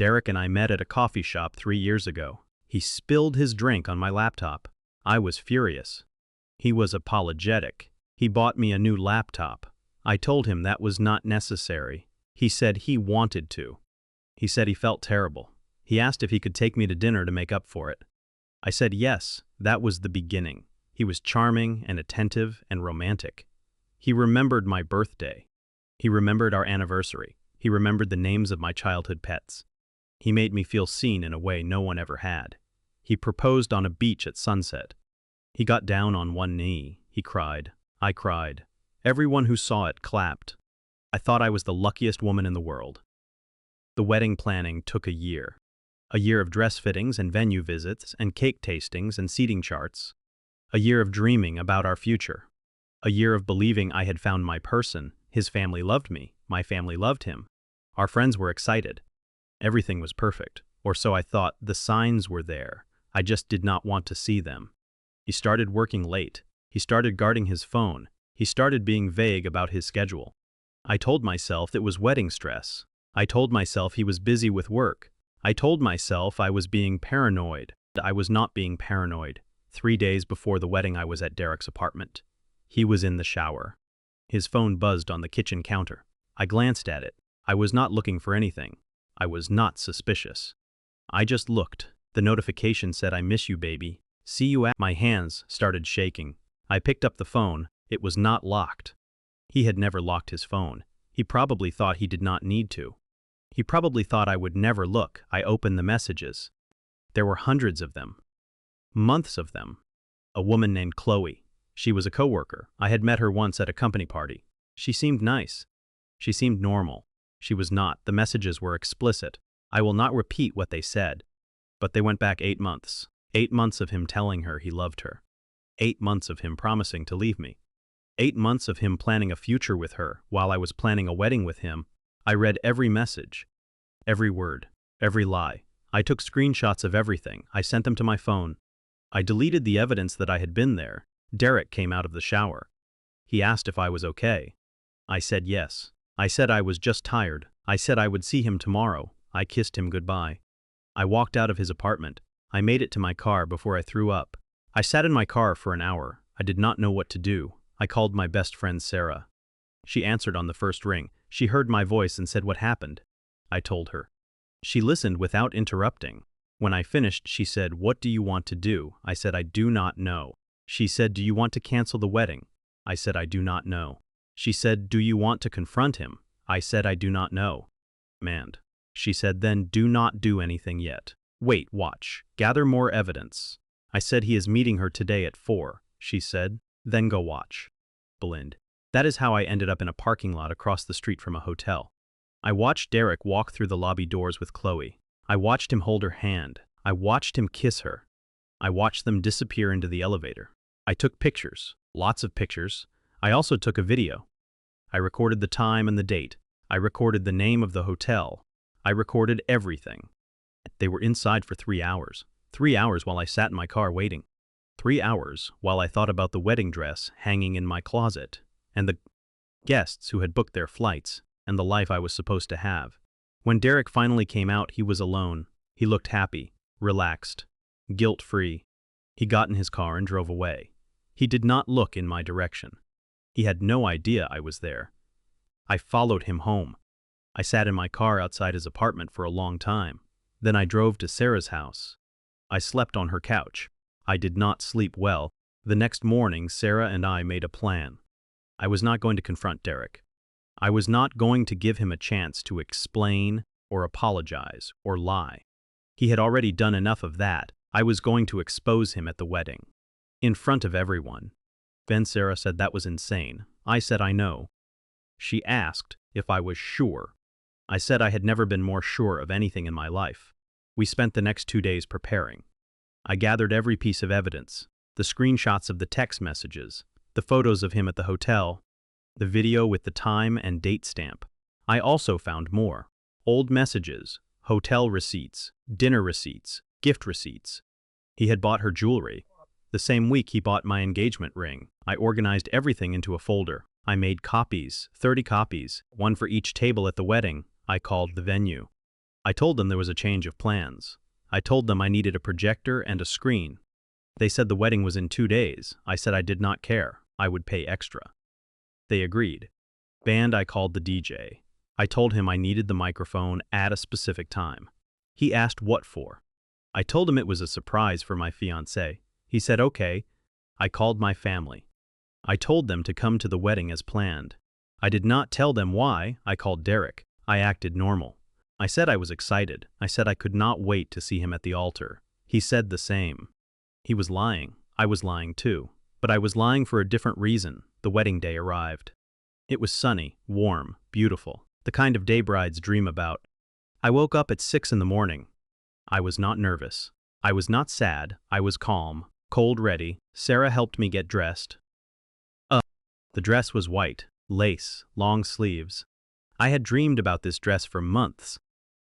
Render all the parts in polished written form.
Derek and I met at a coffee shop 3 years ago. He spilled his drink on my laptop. I was furious. He was apologetic. He bought me a new laptop. I told him that was not necessary. He said he wanted to. He said he felt terrible. He asked if he could take me to dinner to make up for it. I said yes, that was the beginning. He was charming and attentive and romantic. He remembered my birthday. He remembered our anniversary. He remembered the names of my childhood pets. He made me feel seen in a way no one ever had. He proposed on a beach at sunset. He got down on one knee. He cried. I cried. Everyone who saw it clapped. I thought I was the luckiest woman in the world. The wedding planning took a year. A year of dress fittings and venue visits and cake tastings and seating charts. A year of dreaming about our future. A year of believing I had found my person. His family loved me. My family loved him. Our friends were excited. Everything was perfect, or so I thought. The signs were there. I just did not want to see them. He started working late. He started guarding his phone. He started being vague about his schedule. I told myself it was wedding stress. I told myself he was busy with work. I told myself I was being paranoid. I was not being paranoid. 3 days before the wedding, I was at Derek's apartment. He was in the shower. His phone buzzed on the kitchen counter. I glanced at it. I was not looking for anything. I was not suspicious. I just looked. The notification said, "I miss you, baby. See you at..." My hands started shaking. I picked up the phone. It was not locked. He had never locked his phone. He probably thought he did not need to. He probably thought I would never look. I opened the messages. There were hundreds of them. Months of them. A woman named Chloe. She was a coworker. I had met her once at a company party. She seemed nice. She seemed normal. She was not. The messages were explicit. I will not repeat what they said. But they went back 8 months. 8 months of him telling her he loved her. 8 months of him promising to leave me. 8 months of him planning a future with her while I was planning a wedding with him. I read every message, every word, every lie. I took screenshots of everything. I sent them to my phone. I deleted the evidence that I had been there. Derek came out of the shower. He asked if I was okay. I said yes. I said I was just tired. I said I would see him tomorrow. I kissed him goodbye. I walked out of his apartment. I made it to my car before I threw up. I sat in my car for an hour. I did not know what to do. I called my best friend Sarah. She answered on the first ring. She heard my voice and said, "What happened?" I told her. She listened without interrupting. When I finished, she said, "What do you want to do?" I said, "I do not know." She said, "Do you want to cancel the wedding?" I said, "I do not know." She said, "Do you want to confront him?" I said, "I do not know." "And." She said, "Then do not do anything yet. Wait, watch. Gather more evidence." I said, "He is meeting her today at 4. She said, "Then go watch." Blind. That is how I ended up in a parking lot across the street from a hotel. I watched Derek walk through the lobby doors with Chloe. I watched him hold her hand. I watched him kiss her. I watched them disappear into the elevator. I took pictures, lots of pictures. I also took a video. I recorded the time and the date. I recorded the name of the hotel. I recorded everything. They were inside for 3 hours. 3 hours while I sat in my car waiting. 3 hours while I thought about the wedding dress hanging in my closet, and the guests who had booked their flights, and the life I was supposed to have. When Derek finally came out, he was alone. He looked happy, relaxed, guilt-free. He got in his car and drove away. He did not look in my direction. He had no idea I was there. I followed him home. I sat in my car outside his apartment for a long time. Then I drove to Sarah's house. I slept on her couch. I did not sleep well. The next morning, Sarah and I made a plan. I was not going to confront Derek. I was not going to give him a chance to explain or apologize or lie. He had already done enough of that. I was going to expose him at the wedding, in front of everyone. Then Sarah said that was insane. I said I know. She asked if I was sure. I said I had never been more sure of anything in my life. We spent the next 2 days preparing. I gathered every piece of evidence, the screenshots of the text messages, the photos of him at the hotel, the video with the time and date stamp. I also found more. Old messages, hotel receipts, dinner receipts, gift receipts. He had bought her jewelry. The same week he bought my engagement ring. I organized everything into a folder. I made copies, 30 copies, one for each table at the wedding. I called the venue. I told them there was a change of plans. I told them I needed a projector and a screen. They said the wedding was in 2 days. I said I did not care. I would pay extra. They agreed. Band, I called the DJ. I told him I needed the microphone at a specific time. He asked what for. I told him it was a surprise for my fiancé. He said okay. I called my family. I told them to come to the wedding as planned. I did not tell them why. I called Derek. I acted normal. I said I was excited. I said I could not wait to see him at the altar. He said the same. He was lying. I was lying too. But I was lying for a different reason. The wedding day arrived. It was sunny, warm, beautiful, the kind of day brides dream about. I woke up at 6 in the morning. I was not nervous. I was not sad. I was calm, cold ready. Sarah helped me get dressed. The dress was white, lace, long sleeves. I had dreamed about this dress for months.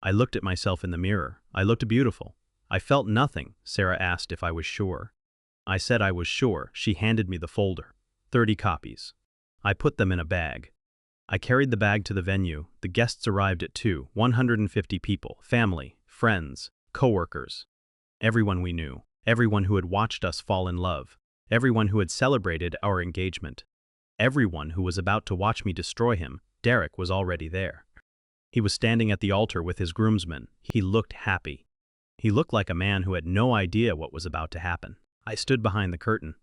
I looked at myself in the mirror. I looked beautiful. I felt nothing. Sarah asked if I was sure. I said I was sure. She handed me the folder. 30 copies. I put them in a bag. I carried the bag to the venue. The guests arrived at 2, 150 people, family, friends, co-workers. Everyone we knew, everyone who had watched us fall in love, everyone who had celebrated our engagement, everyone who was about to watch me destroy him. Derek was already there. He was standing at the altar with his groomsmen. He looked happy. He looked like a man who had no idea what was about to happen. I stood behind the curtain.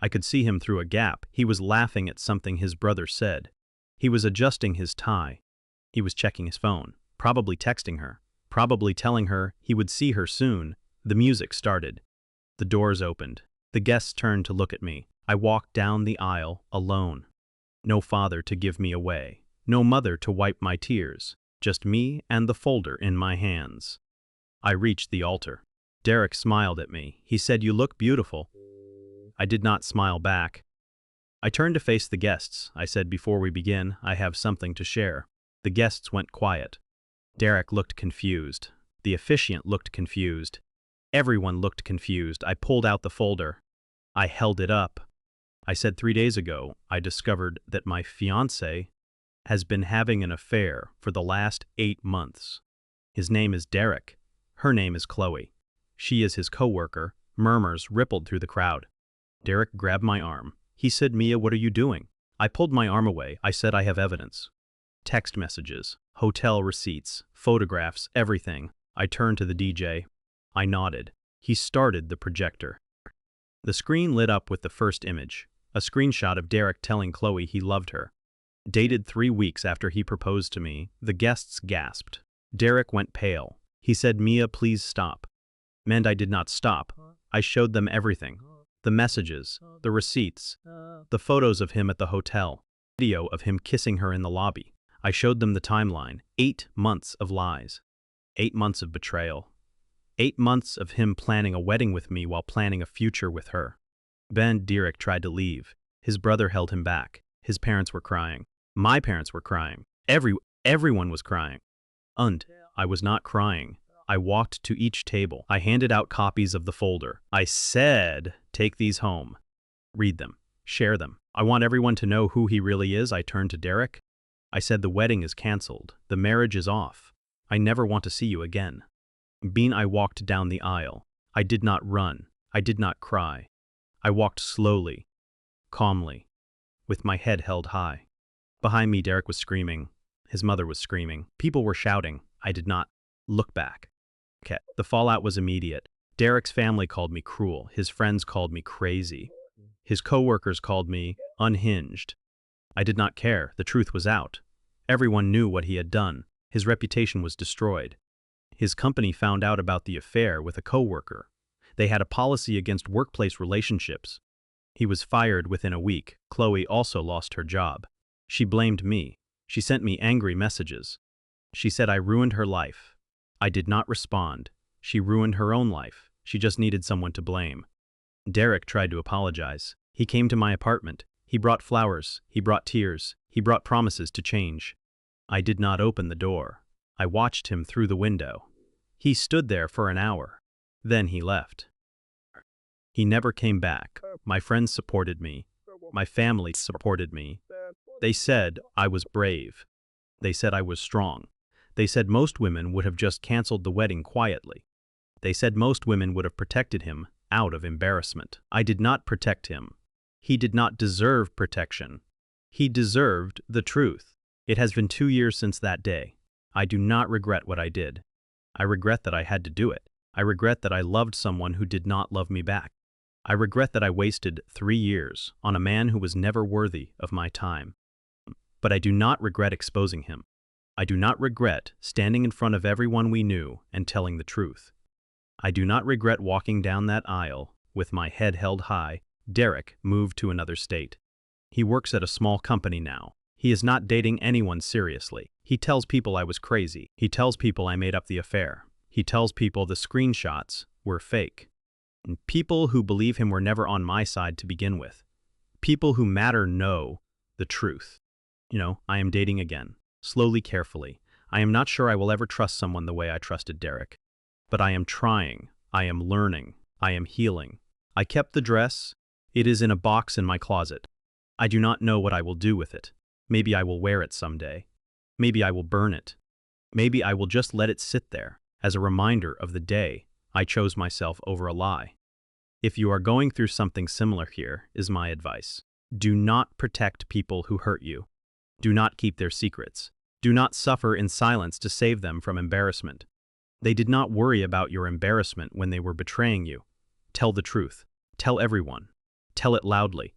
I could see him through a gap. He was laughing at something his brother said. He was adjusting his tie. He was checking his phone, probably texting her, probably telling her he would see her soon. The music started. The doors opened. The guests turned to look at me. I walked down the aisle alone. No father to give me away. No mother to wipe my tears. Just me and the folder in my hands. I reached the altar. Derek smiled at me. He said, "You look beautiful." I did not smile back. I turned to face the guests. I said, "Before we begin, I have something to share." The guests went quiet. Derek looked confused. The officiant looked confused. Everyone looked confused. I pulled out the folder. I held it up. I said, 3 days ago, I discovered that my fiancé has been having an affair for the last 8 months. His name is Derek. Her name is Chloe. She is his co-worker. Murmurs rippled through the crowd. Derek grabbed my arm. He said, "Mia, what are you doing?" I pulled my arm away. I said, "I have evidence." Text messages, hotel receipts, photographs, everything. I turned to the DJ. I nodded. He started the projector. The screen lit up with the first image, a screenshot of Derek telling Chloe he loved her. Dated 3 weeks after he proposed to me, the guests gasped. Derek went pale. He said, "Mia, please stop." And I did not stop. I showed them everything. The messages, the receipts, the photos of him at the hotel, video of him kissing her in the lobby. I showed them the timeline. 8 months of lies. 8 months of betrayal. 8 months of him planning a wedding with me while planning a future with her. Derek tried to leave. His brother held him back. His parents were crying. My parents were crying. Everyone was crying. And I was not crying. I walked to each table. I handed out copies of the folder. I said, "Take these home. Read them. Share them. I want everyone to know who he really is." I turned to Derek. I said, "The wedding is canceled. The marriage is off. I never want to see you again." I walked down the aisle. I did not run. I did not cry. I walked slowly, calmly, with my head held high. Behind me, Derek was screaming. His mother was screaming. People were shouting. I did not look back. The fallout was immediate. Derek's family called me cruel. His friends called me crazy. His co-workers called me unhinged. I did not care. The truth was out. Everyone knew what he had done. His reputation was destroyed. His company found out about the affair with a co-worker. They had a policy against workplace relationships. He was fired within a week. Chloe also lost her job. She blamed me. She sent me angry messages. She said I ruined her life. I did not respond. She ruined her own life. She just needed someone to blame. Derek tried to apologize. He came to my apartment. He brought flowers. He brought tears. He brought promises to change. I did not open the door. I watched him through the window. He stood there for an hour. Then he left. He never came back. My friends supported me. My family supported me. They said I was brave. They said I was strong. They said most women would have just canceled the wedding quietly. They said most women would have protected him out of embarrassment. I did not protect him. He did not deserve protection. He deserved the truth. It has been 2 years since that day. I do not regret what I did. I regret that I had to do it. I regret that I loved someone who did not love me back. I regret that I wasted 3 years on a man who was never worthy of my time. But I do not regret exposing him. I do not regret standing in front of everyone we knew and telling the truth. I do not regret walking down that aisle with my head held high. Derek moved to another state. He works at a small company now. He is not dating anyone seriously. He tells people I was crazy. He tells people I made up the affair. He tells people the screenshots were fake. And people who believe him were never on my side to begin with. People who matter know the truth. I am dating again. Slowly, carefully. I am not sure I will ever trust someone the way I trusted Derek. But I am trying. I am learning. I am healing. I kept the dress. It is in a box in my closet. I do not know what I will do with it. Maybe I will wear it someday. Maybe I will burn it. Maybe I will just let it sit there as a reminder of the day I chose myself over a lie. If you are going through something similar, here is my advice. Do not protect people who hurt you. Do not keep their secrets. Do not suffer in silence to save them from embarrassment. They did not worry about your embarrassment when they were betraying you. Tell the truth. Tell everyone. Tell it loudly.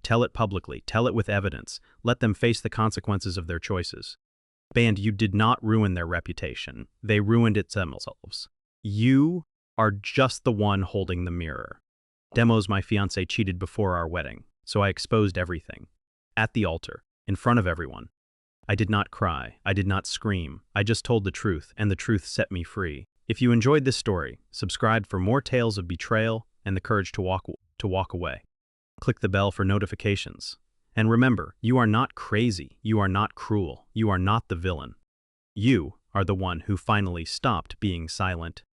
Tell it publicly. Tell it with evidence. Let them face the consequences of their choices. Band, you did not ruin their reputation. They ruined it themselves. You are just the one holding the mirror. Demos, my fiancé cheated before our wedding, so I exposed everything. At the altar, in front of everyone. I did not cry. I did not scream. I just told the truth, and the truth set me free. If you enjoyed this story, subscribe for more tales of betrayal and the courage to walk away. Click the bell for notifications. And remember, you are not crazy. You are not cruel. You are not the villain. You are the one who finally stopped being silent.